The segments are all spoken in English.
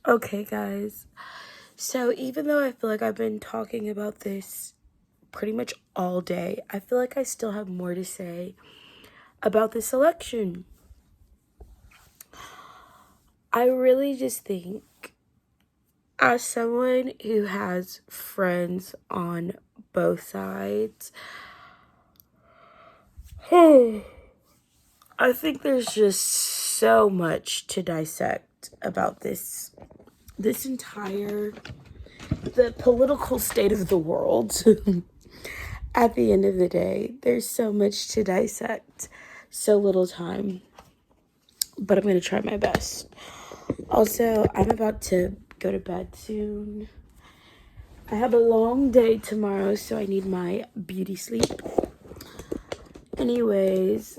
Okay, guys. So, even though I feel like I've been talking about this pretty much all day, I feel like I still have more to say about this election. I really just think, as someone who has friends on both sides, I think there's just so much to dissect about this entire the political state of the world. At the end of the day, there's so much to dissect, so little time, but I'm going to try my best. Also, I'm about to go to bed soon. I have a long day tomorrow, so I need my beauty sleep. Anyways,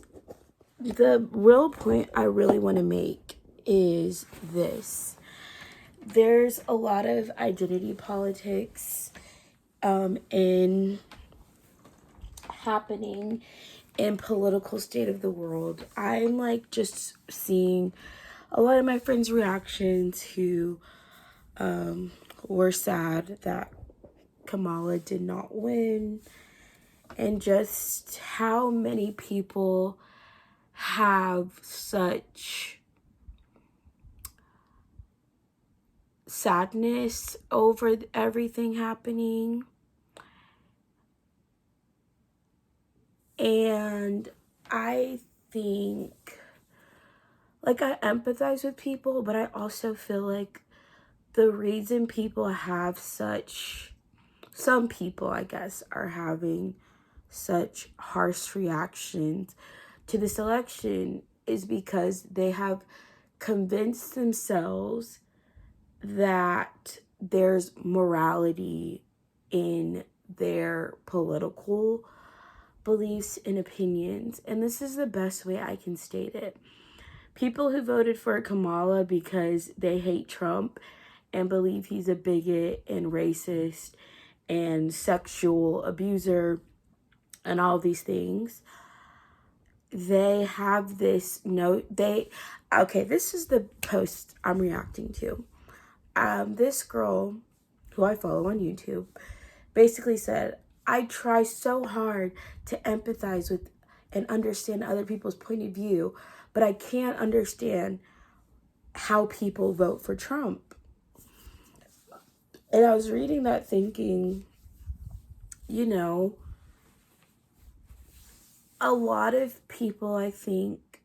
the real point I really want to make is this. There's a lot of identity politics in happening in political state of the world. I'm like just seeing a lot of my friends' reactions who were sad that Kamala did not win, and just how many people have such sadness over everything happening. And I think, like, I empathize with people, but I also feel like the reason people have some people, I guess, are having such harsh reactions to this election is because they have convinced themselves that there's morality in their political beliefs and opinions. And this is the best way I can state it. People who voted for Kamala because they hate Trump and believe he's a bigot and racist and sexual abuser and all these things, they have this note. This is the post I'm reacting to. This girl who I follow on YouTube basically said, I try so hard to empathize with and understand other people's point of view, but I can't understand how people vote for Trump. And I was reading that thinking, you know, a lot of people, I think,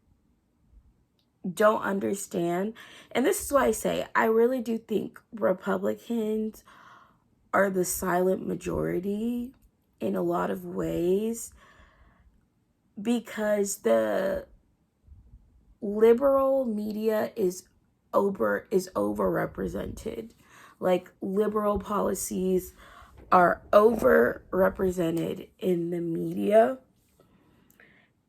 don't understand. And this is why I say I really do think Republicans are the silent majority in a lot of ways, because the liberal media is overrepresented. Like, liberal policies are overrepresented in the media.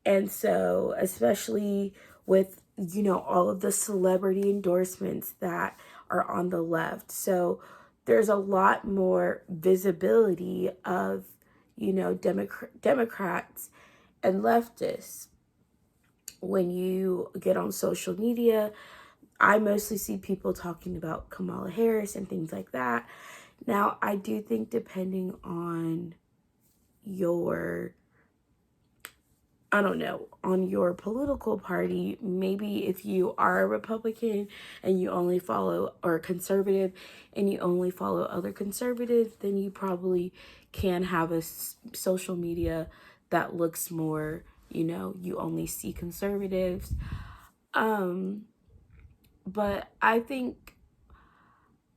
And so, especially with, all of the celebrity endorsements that are on the left. So there's a lot more visibility of, Democrats and leftists. When you get on social media, I mostly see people talking about Kamala Harris and things like that. Now, I do think depending on your on your political party, maybe if you are a Republican and you only follow, or conservative, and you only follow other conservatives, then you probably can have a social media that looks more, you only see conservatives. But I think,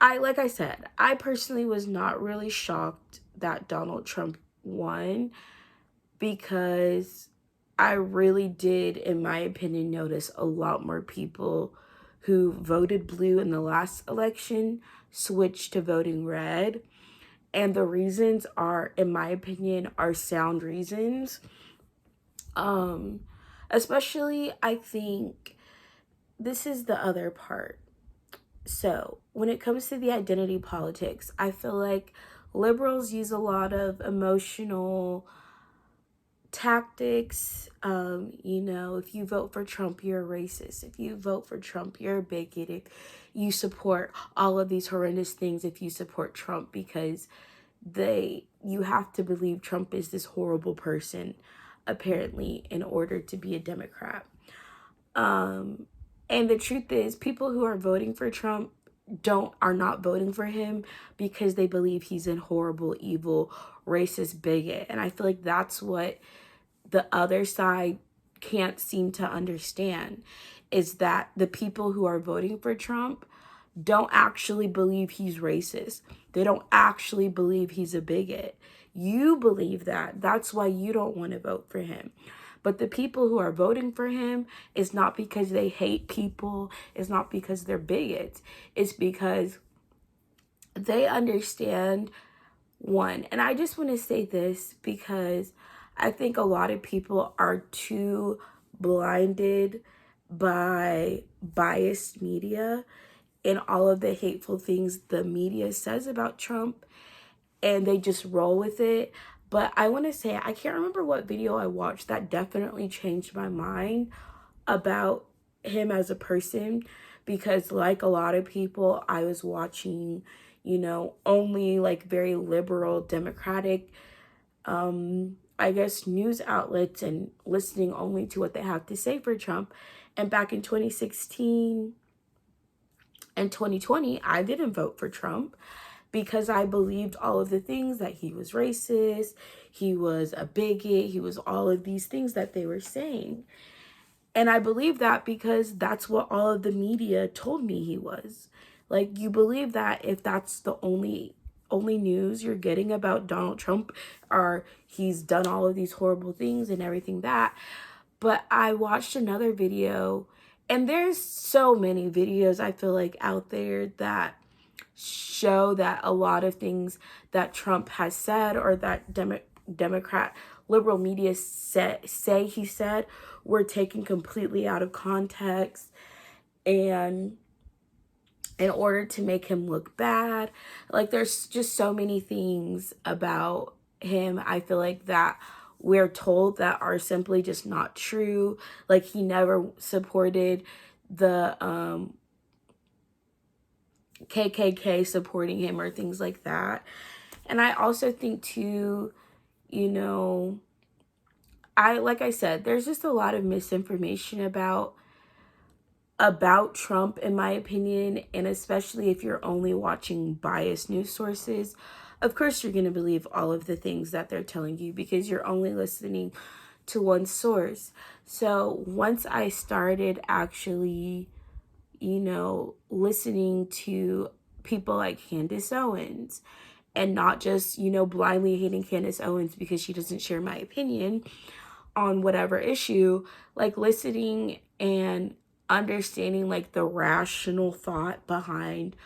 like I said, I personally was not really shocked that Donald Trump won, because I really did, in my opinion, notice a lot more people who voted blue in the last election switched to voting red. And the reasons are, in my opinion, are sound reasons. Especially, I think this is the other part. So, when it comes to the identity politics, I feel like liberals use a lot of emotional tactics. You know, if you vote for Trump, you're a racist. If you vote for Trump, you're a bigot. If you support all of these horrendous things, if you support Trump, because you have to believe Trump is this horrible person, apparently, in order to be a Democrat. And the truth is, people who are voting for Trump are not voting for him because they believe he's a horrible, evil, racist bigot. And I feel like that's what the other side can't seem to understand, is that the people who are voting for Trump don't actually believe he's racist. They don't actually believe he's a bigot. You believe that. That's why you don't want to vote for him. But the people who are voting for him, is not because they hate people. It's not because they're bigots. It's because they understand one. And I just want to say this because I think a lot of people are too blinded by biased media and all of the hateful things the media says about Trump, and they just roll with it. But I want to say, I can't remember what video I watched that definitely changed my mind about him as a person, because like a lot of people, I was watching, you know, only like very liberal Democratic I guess news outlets, and listening only to what they have to say for Trump. And back in 2016 and 2020, I didn't vote for Trump because I believed all of the things, that he was racist, he was a bigot, he was all of these things that they were saying. And I believe that because that's what all of the media told me he was. Like, you believe that if that's the only news you're getting about Donald Trump, or he's done all of these horrible things and everything that. But I watched another video, and there's so many videos I feel like out there that show that a lot of things that Trump has said, or that Democrat liberal media say he said, were taken completely out of context, and in order to make him look bad. Like, there's just so many things about him, I feel like, that we're told that are simply just not true. Like, he never supported the KKK supporting him or things like that. And I also think too, you know, like I said, there's just a lot of misinformation about Trump, in my opinion, and especially if you're only watching biased news sources. Of course, you're going to believe all of the things that they're telling you because you're only listening to one source. So once I started actually, you know, listening to people like Candace Owens, and not just, you know, blindly hating Candace Owens because she doesn't share my opinion on whatever issue, like listening and understanding like the rational thought behind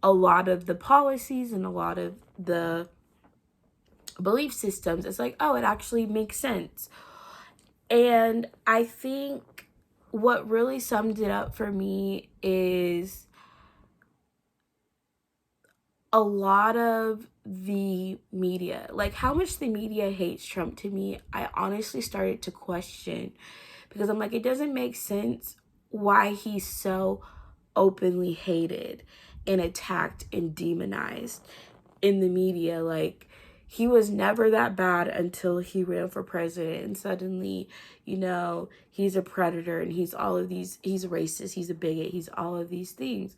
a lot of the policies and a lot of the belief systems, it's like, oh, it actually makes sense. And I think what really summed it up for me is a lot of the media, like how much the media hates Trump, to me, I honestly started to question, because I'm like, it doesn't make sense why he's so openly hated and attacked and demonized in the media. Like, he was never that bad until he ran for president, and suddenly, you know, he's a predator and he's all of these, he's racist, he's a bigot, he's all of these things.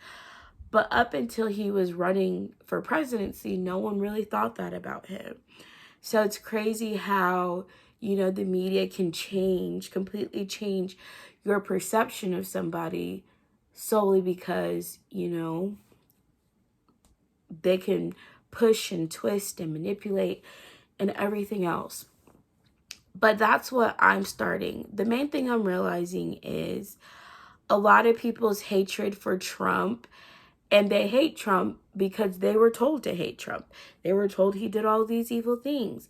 But up until he was running for presidency, no one really thought that about him. So it's crazy how, you know, the media can completely change your perception of somebody solely because, you know, they can push and twist and manipulate and everything else. But that's what I'm starting. The main thing I'm realizing is a lot of people's hatred for Trump, and they hate Trump because they were told to hate Trump. They were told he did all these evil things.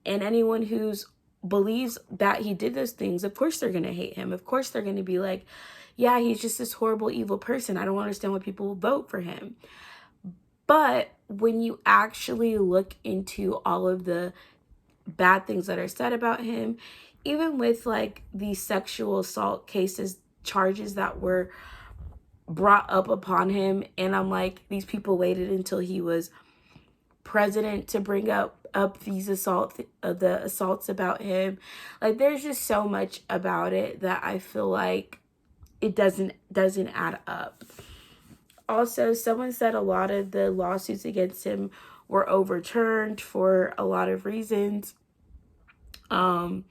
And anyone who's believes that he did those things, of course they're going to hate him. Of course they're going to be like, yeah, he's just this horrible, evil person. I don't understand why people will vote for him. But when you actually look into all of the bad things that are said about him, even with like the sexual assault cases, charges that were brought up upon him. And I'm like, these people waited until he was president to bring up these the assaults about him. Like, there's just so much about it that I feel like it doesn't add up. Also, someone said a lot of the lawsuits against him were overturned for a lot of reasons. But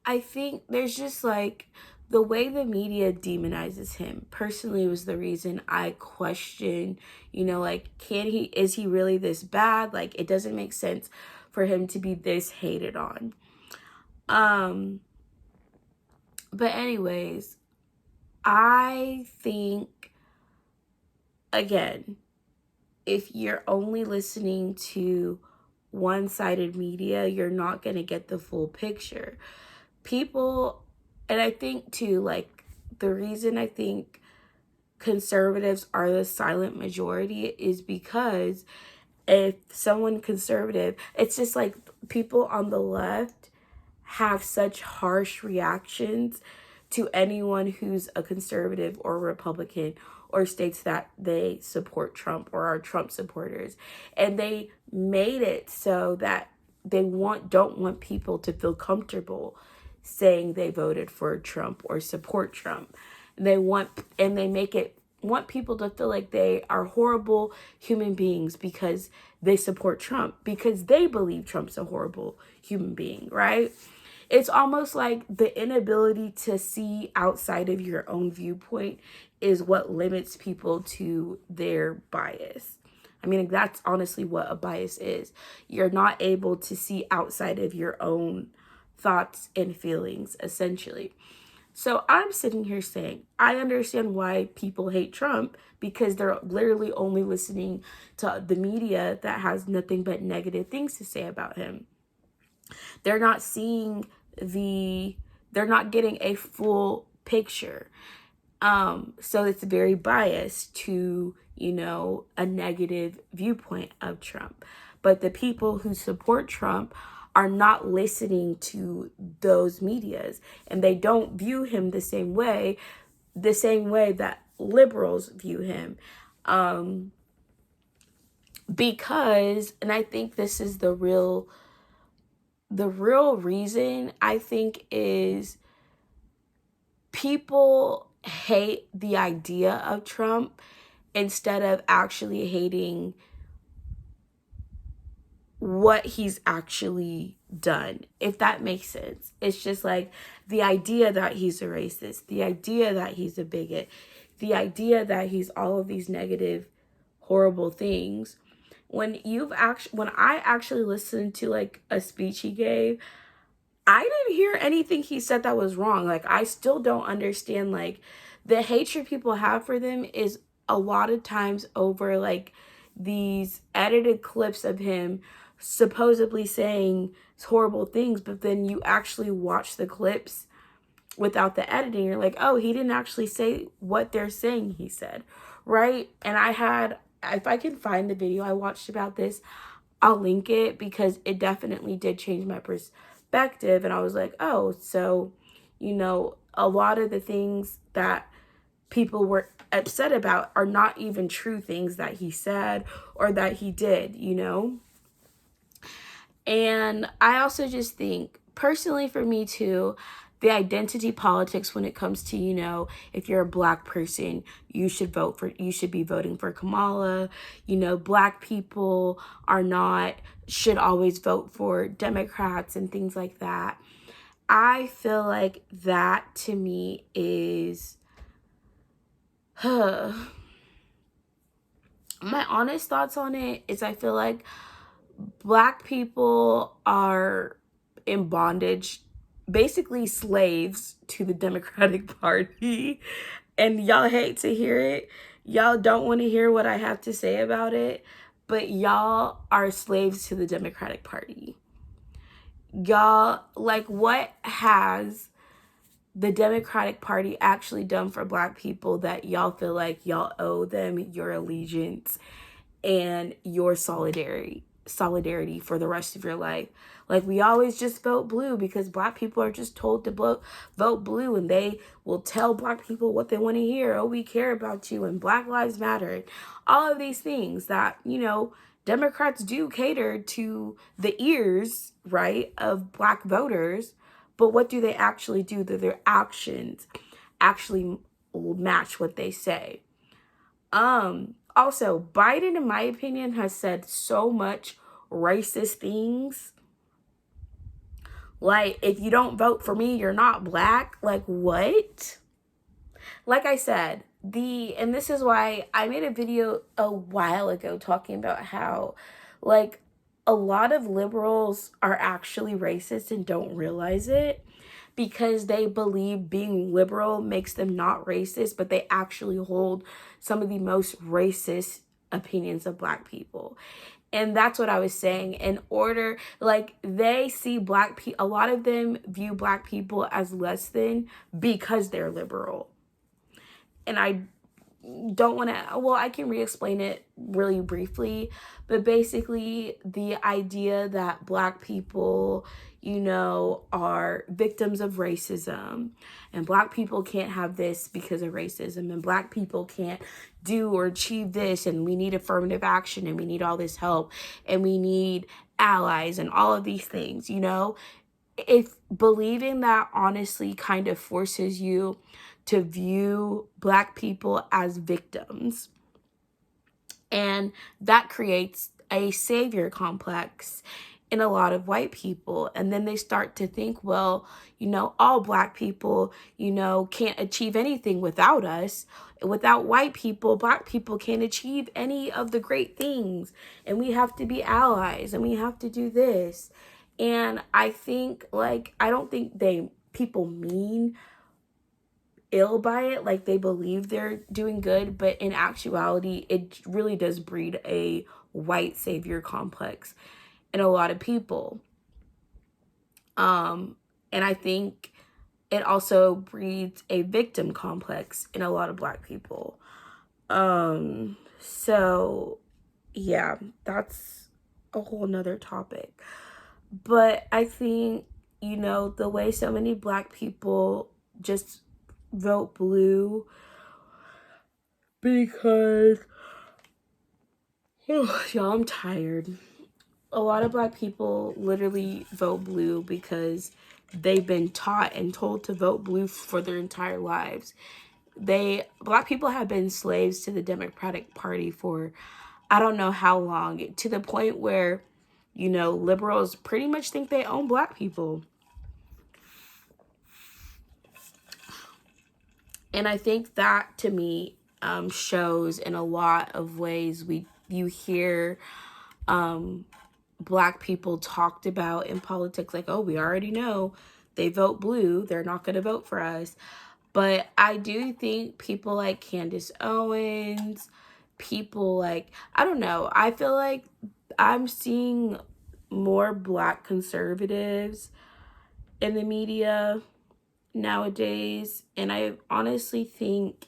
I think there's just like the way the media demonizes him personally was the reason I question, like, is he really this bad? Like, it doesn't make sense for him to be this hated on. But anyways, I think, again, if you're only listening to one-sided media, you're not going to get the full picture. People, and I think too, like, the reason I think conservatives are the silent majority is because if someone conservative, it's just like people on the left have such harsh reactions to anyone who's a conservative or Republican or states that they support Trump or are Trump supporters. And they made it so that they don't want people to feel comfortable saying they voted for Trump or support Trump. They want people to feel like they are horrible human beings because they support Trump, because they believe Trump's a horrible human being, right? It's almost like the inability to see outside of your own viewpoint is what limits people to their bias. I mean, that's honestly what a bias is. You're not able to see outside of your own thoughts and feelings, essentially. So I'm sitting here saying, I understand why people hate Trump, because they're literally only listening to the media that has nothing but negative things to say about him. They're not they're not getting a full picture. So it's very biased to, a negative viewpoint of Trump. But the people who support Trump are not listening to those medias, and they don't view him the same way that liberals view him. Because, and I think this is the real reason, I think, is people hate the idea of Trump instead of actually hating what he's actually done, if that makes sense. It's just like the idea that he's a racist, the idea that he's a bigot, the idea that he's all of these negative, horrible things. When I actually listened to like a speech he gave, I didn't hear anything he said that was wrong. Like, I still don't understand, like, the hatred people have for them is a lot of times over like these edited clips of him supposedly saying horrible things, but then you actually watch the clips without the editing, you're like, oh, he didn't actually say what they're saying he said, right? And if I can find the video I watched about this, I'll link it, because it definitely did change my perspective. And I was like, oh, so, a lot of the things that people were upset about are not even true things that he said or that he did, And I also just think, personally for me too, the identity politics when it comes to, if you're a Black person, you should be voting for Kamala. Black people should always vote for Democrats and things like that. I feel like that to me is, my honest thoughts on it is, I feel like Black people are in bondage, basically slaves to the Democratic Party. And y'all hate to hear it. Y'all don't want to hear what I have to say about it. But y'all are slaves to the Democratic Party. Y'all, like, what has the Democratic Party actually done for Black people that y'all feel like y'all owe them your allegiance and your solidarity? solidarity for the rest of your life. Like, we always just vote blue because Black people are just told to vote blue, and they will tell Black people what they want to hear. Oh, we care about you, and Black Lives Matter, and all of these things that, Democrats do cater to the ears, right, of Black voters. But what do they actually do? That their actions actually match what they say. Also, Biden, in my opinion, has said so much racist things. Like, if you don't vote for me, you're not Black. Like, what? Like I said, and this is why I made a video a while ago talking about how, like, a lot of liberals are actually racist and don't realize it, because they believe being liberal makes them not racist, but they actually hold some of the most racist opinions of Black people. And that's what I was saying. They see Black people, a lot of them view Black people as less than because they're liberal. And I don't want to, well, I can re-explain it really briefly, but basically the idea that Black people, are victims of racism, and Black people can't have this because of racism, and Black people can't do or achieve this, and we need affirmative action, and we need all this help, and we need allies, and all of these things, if believing that honestly kind of forces you to view Black people as victims. And that creates a savior complex in a lot of white people. And then they start to think, well, all Black people, can't achieve anything without us. Without white people, Black people can't achieve any of the great things. And we have to be allies, and we have to do this. And I think, I don't think people mean ill by it, like they believe they're doing good, but in actuality, it really does breed a white savior complex in a lot of people. And I think it also breeds a victim complex in a lot of Black people. So yeah, that's a whole nother topic. But I think, the way so many Black people just vote blue because, y'all, I'm tired. A lot of Black people literally vote blue because they've been taught and told to vote blue for their entire lives. Black people have been slaves to the Democratic Party for I don't know how long, to the point where, liberals pretty much think they own Black people. And I think that, to me, shows in a lot of ways. You hear Black people talked about in politics, like, oh, we already know they vote blue, they're not going to vote for us. But I do think people like Candace Owens, people like, I don't know, I feel like I'm seeing more Black conservatives in the media nowadays. And I honestly think,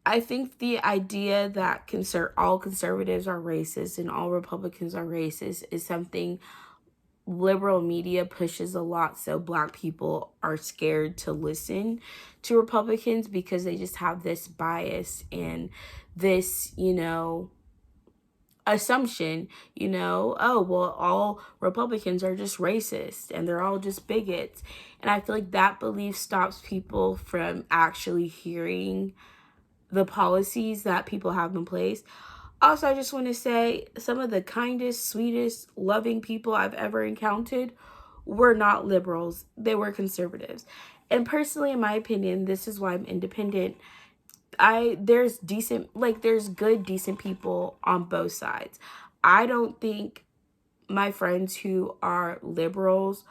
I think the idea that all conservatives are racist and all Republicans are racist is something liberal media pushes a lot, so Black people are scared to listen to Republicans because they just have this bias and this, assumption, oh, well, all Republicans are just racist and they're all just bigots. And I feel like that belief stops people from actually hearing the policies that people have in place. Also, I just want to say some of the kindest, sweetest, loving people I've ever encountered were not liberals. They were conservatives. And personally, in my opinion, this is why I'm independent. There's good, decent people on both sides. I don't think my friends who are liberals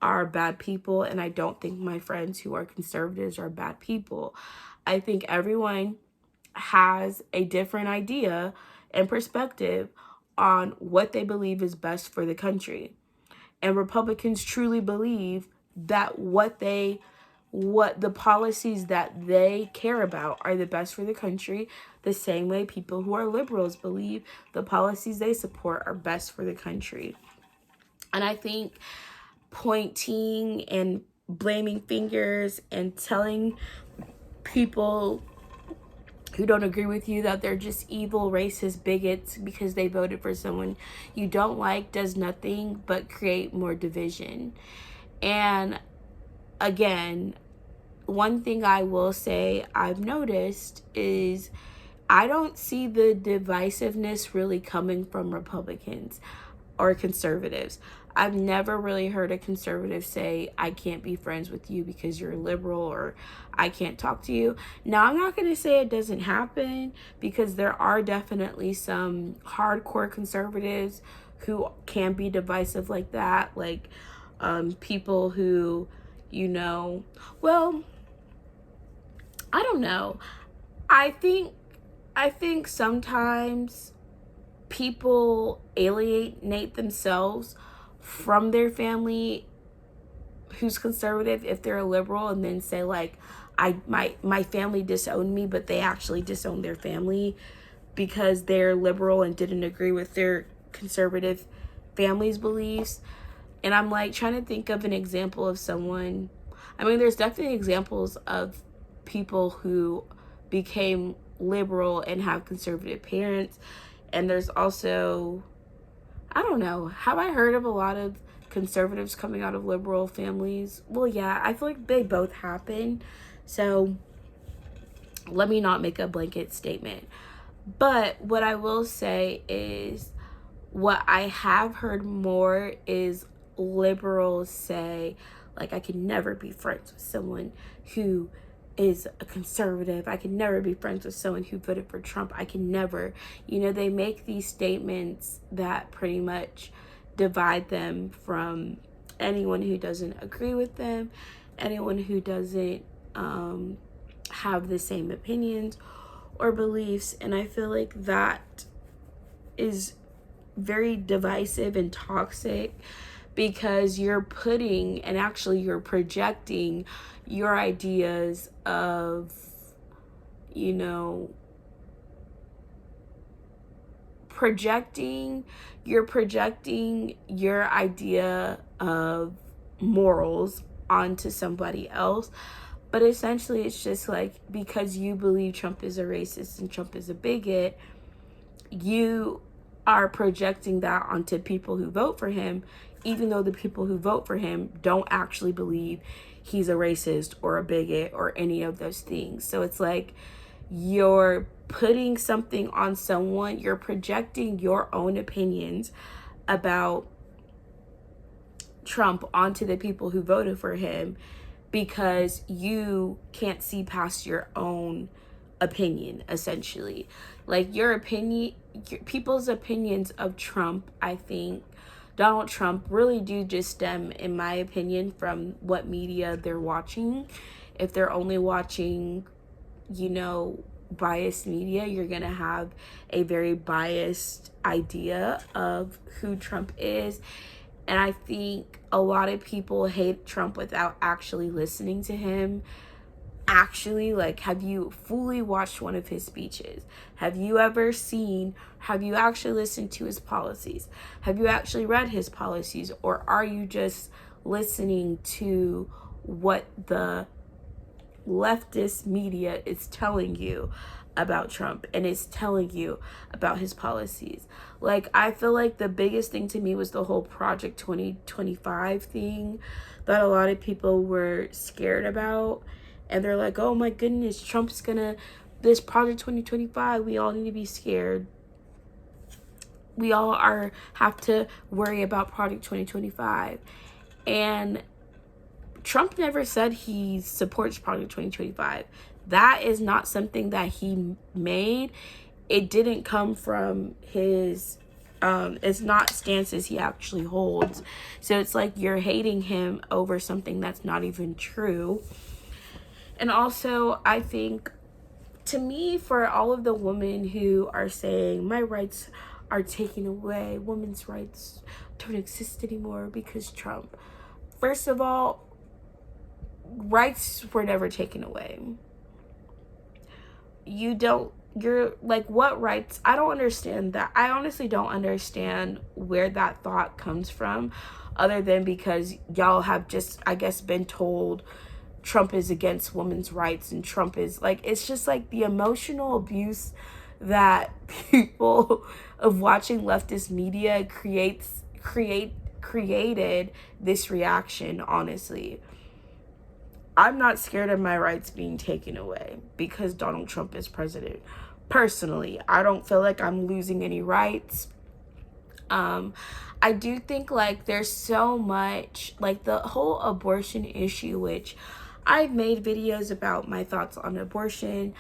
are bad people, and I don't think my friends who are conservatives are bad people. I think everyone has a different idea and perspective on what they believe is best for the country. And Republicans truly believe that what they what the policies that they care about are the best for the country, the same way people who are liberals believe the policies they support are best for the country. And I think pointing and blaming fingers and telling people who don't agree with you that they're just evil, racist bigots because they voted for someone you don't like does nothing but create more division. And again, one thing I will say I've noticed is I don't see the divisiveness really coming from Republicans or conservatives. I've never really heard a conservative say, I can't be friends with you because you're liberal, or I can't talk to you. Now, I'm not going to say it doesn't happen, because there are definitely some hardcore conservatives who can be divisive like that. Like people who, well, I don't know. I think sometimes people alienate themselves from their family who's conservative if they're a liberal, and then say like, my family disowned me, but they actually disowned their family because they're liberal and didn't agree with their conservative family's beliefs. And I'm like trying to think of an example of someone. I mean, there's definitely examples of people who became liberal and have conservative parents. And there's also, I don't know, have I heard of a lot of conservatives coming out of liberal families? Well, yeah, I feel like they both happen. So let me not make a blanket statement. But what I will say is, what I have heard more is liberals say, like, I can never be friends with someone who is a conservative. I can never be friends with someone who voted for Trump. I can never. They make these statements that pretty much divide them from anyone who doesn't agree with them, anyone who doesn't have the same opinions or beliefs. And I feel like that is very divisive and toxic, because you're putting, and actually you're projecting your ideas of, you're projecting your idea of morals onto somebody else. But essentially it's just like, because you believe Trump is a racist and Trump is a bigot, you are projecting that onto people who vote for him, even though the people who vote for him don't actually believe he's a racist or a bigot or any of those things. So it's like you're putting something on someone, you're projecting your own opinions about Trump onto the people who voted for him, because you can't see past your own opinion, essentially. Like people's opinions of Trump, I think Donald Trump, really do just stem, in my opinion, from what media they're watching. If they're only watching, biased media, you're going to have a very biased idea of who Trump is. And I think a lot of people hate Trump without actually listening to him. Actually, like, have you fully watched one of his speeches? Have you actually listened to his policies? Have you actually read his policies? Or are you just listening to what the leftist media is telling you about Trump and is telling you about his policies? Like, I feel like the biggest thing to me was the whole Project 2025 thing that a lot of people were scared about. And they're like, oh my goodness, this Project 2025, we all need to be scared. We all have to worry about Project 2025. And Trump never said he supports Project 2025. That is not something that he made. It didn't come from his, it's not stances he actually holds. So it's like you're hating him over something that's not even true. And also, I think, to me, for all of the women who are saying my rights are taken away, women's rights don't exist anymore because Trump. First of all, rights were never taken away. You're like, what rights? I don't understand that. I honestly don't understand where that thought comes from, other than because y'all have just, I guess, been told Trump is against women's rights, and Trump is like, it's just like the emotional abuse that people of watching leftist media created this reaction. Honestly, I'm not scared of my rights being taken away because Donald Trump is president. Personally, I don't feel like I'm losing any rights. I do think like there's so much, like the whole abortion issue, which I've made videos about my thoughts on abortion.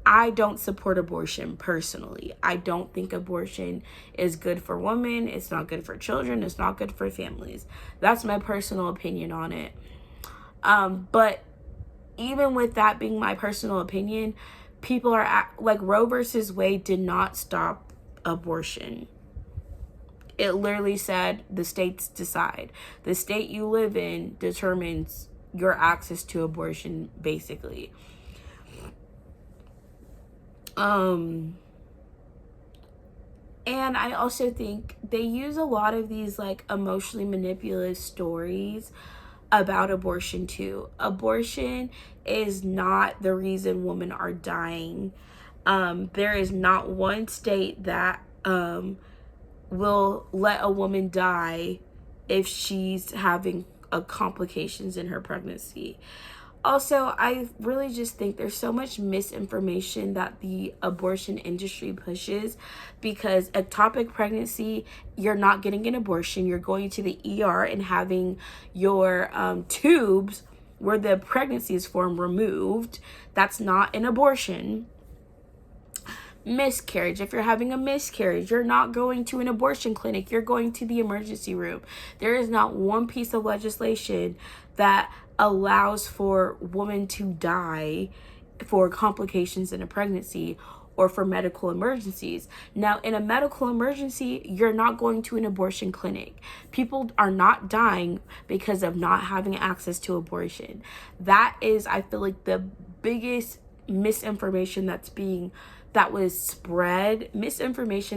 I don't support abortion personally. I don't think abortion is good for women. It's not good for children. It's not good for families. That's my personal opinion on it. But even with that being my personal opinion, people are like, Roe versus Wade did not stop abortion. It literally said the states decide. The state you live in determines your access to abortion, basically. And I also think they use a lot of these like emotionally manipulative stories about abortion too. Abortion is not the reason women are dying. There is not one state that will let a woman die if she's having complications in her pregnancy. Also, I really just think there's so much misinformation that the abortion industry pushes, because ectopic pregnancy, you're not getting an abortion. You're going to the ER and having your tubes where the pregnancy is formed removed. That's not an abortion. Miscarriage, if you're having a miscarriage, you're not going to an abortion clinic. You're going to the emergency room. There is not one piece of legislation that allows for women to die for complications in a pregnancy or for medical emergencies. Now, in a medical emergency, you're not going to an abortion clinic. People are not dying because of not having access to abortion. That is, I feel like, the biggest misinformation misinformation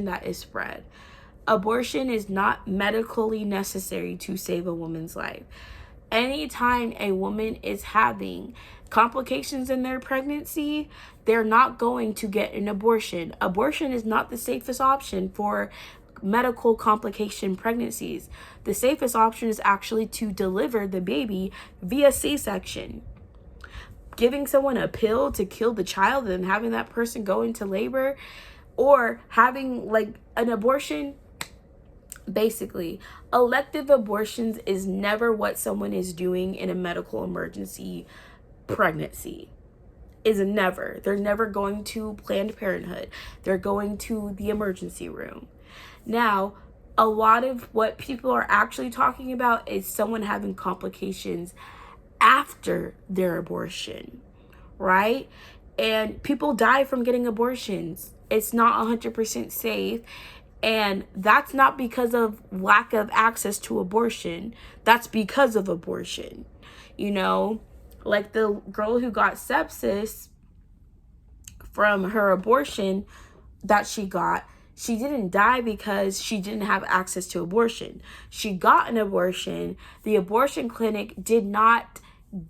that is spread. Abortion is not medically necessary to save a woman's life. Anytime a woman is having complications in their pregnancy, they're not going to get an abortion. Abortion is not the safest option for medical complication pregnancies. The safest option is actually to deliver the baby via C-section. Giving someone a pill to kill the child and having that person go into labor, or having like an abortion, basically, elective abortions is never what someone is doing in a medical emergency pregnancy. Is never. They're never going to Planned Parenthood. They're going to the emergency room. Now, a lot of what people are actually talking about is someone having complications after their abortion, right? And people die from getting abortions. It's not 100% safe. And that's not because of lack of access to abortion. That's because of abortion. You know, like the girl who got sepsis from her abortion that she got, she didn't die because she didn't have access to abortion. She got an abortion. The abortion clinic did not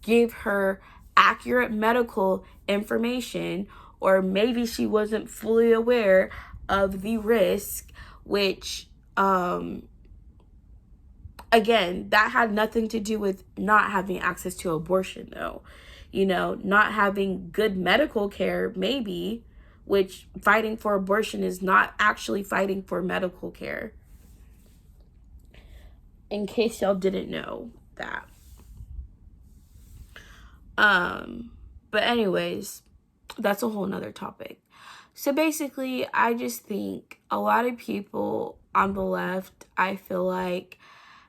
give her accurate medical information, or maybe she wasn't fully aware of the risk, which again, that had nothing to do with not having access to abortion though. You know, not having good medical care, maybe, which fighting for abortion is not actually fighting for medical care. In case y'all didn't know that. But anyways, that's a whole nother topic. So basically, I just think a lot of people on the left, I feel like,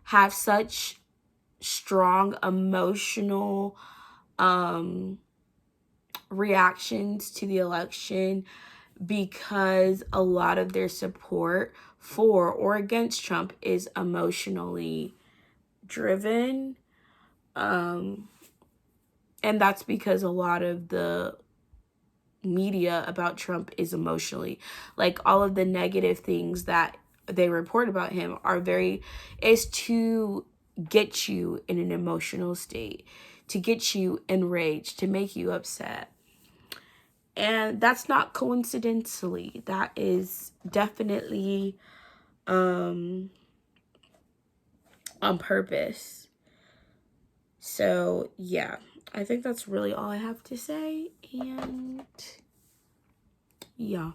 have such strong emotional reactions to the election because a lot of their support for or against Trump is emotionally driven. And that's because a lot of the media about Trump is emotionally, like, all of the negative things that they report about him is to get you in an emotional state, to get you enraged, to make you upset. And that's not coincidentally. That is definitely on purpose. So, yeah, I think that's really all I have to say. And yeah.